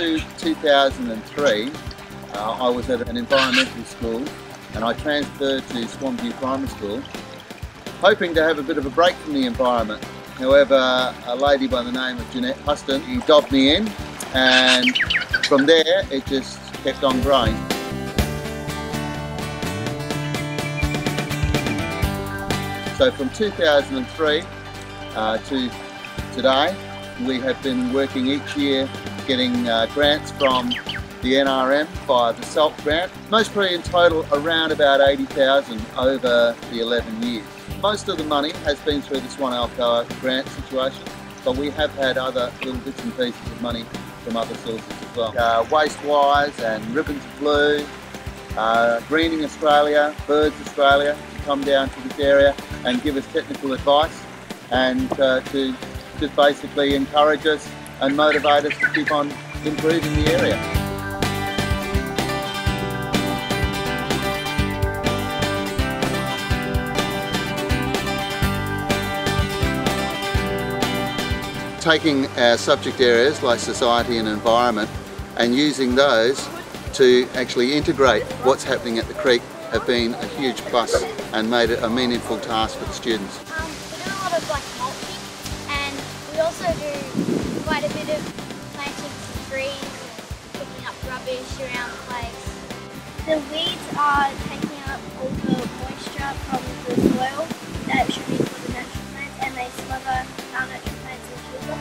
to 2003, I was at an environmental school and I transferred to Swan View Primary School, hoping to have a bit of a break from the environment. However, a lady by the name of Jeanette Huston, she dobbed me in, and from there it just kept on growing. So from 2003 to today, we have been working each year getting grants from the NRM via the SALT grant, most probably in total around about 80,000 over the 11 years. Most of the money has been through the Swan Alcoa grant situation, but we have had other little bits and pieces of money from other sources as well. Waste Wise and Ribbons of Blue, Greening Australia, Birds Australia to come down to this area and give us technical advice and to just basically encourage us and motivate us to keep on improving the area. Taking our subject areas like society and environment and using those to actually integrate what's happening at the creek have been a huge plus and made it a meaningful task for the students. We do a lot of mulching, and we also do quite a bit of planting some trees and picking up rubbish around the place. The weeds are taking up all the moisture from the soil that should be for the natural plants, and they smother our natural plants and kill them.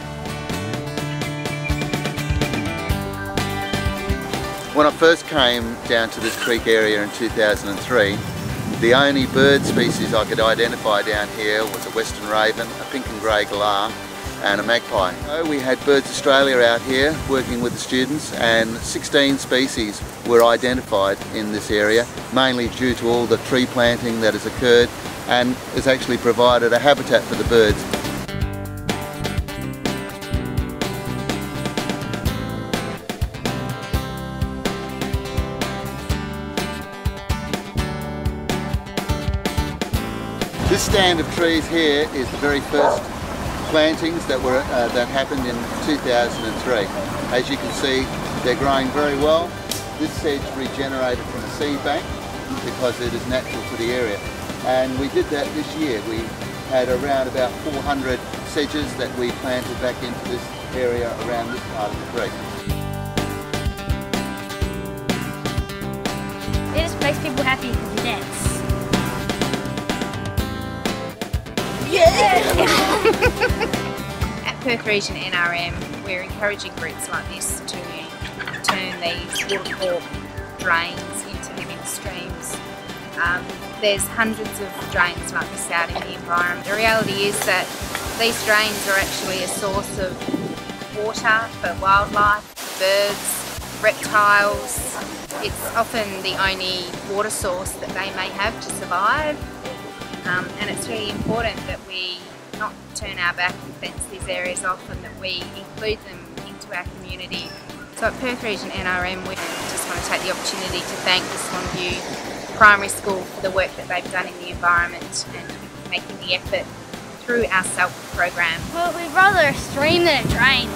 When I first came down to this creek area in 2003, the only bird species I could identify down here was a western raven, a pink and grey galah and a magpie. So we had Birds Australia out here working with the students, and 16 species were identified in this area, mainly due to all the tree planting that has occurred and has actually provided a habitat for the birds. This stand of trees here is the very first plantings that happened in 2003. As you can see, they're growing very well. This sedge regenerated from a seed bank because it is natural to the area. And we did that this year. We had around about 400 sedges that we planted back into this area around this part of the creek. It just makes people happy because you dance. At Perth Region NRM, we're encouraging groups like this to turn these waterfall drains into living streams. There's hundreds of drains like this out in the environment. The reality is that these drains are actually a source of water for wildlife, birds, reptiles. It's often the only water source that they may have to survive. And it's really important that we not turn our back and fence these areas off, and that we include them into our community. So at Perth Region NRM, we just want to take the opportunity to thank the Swan View Primary School for the work that they've done in the environment and making the effort through our SALT program. Well, we'd rather a stream than a drain.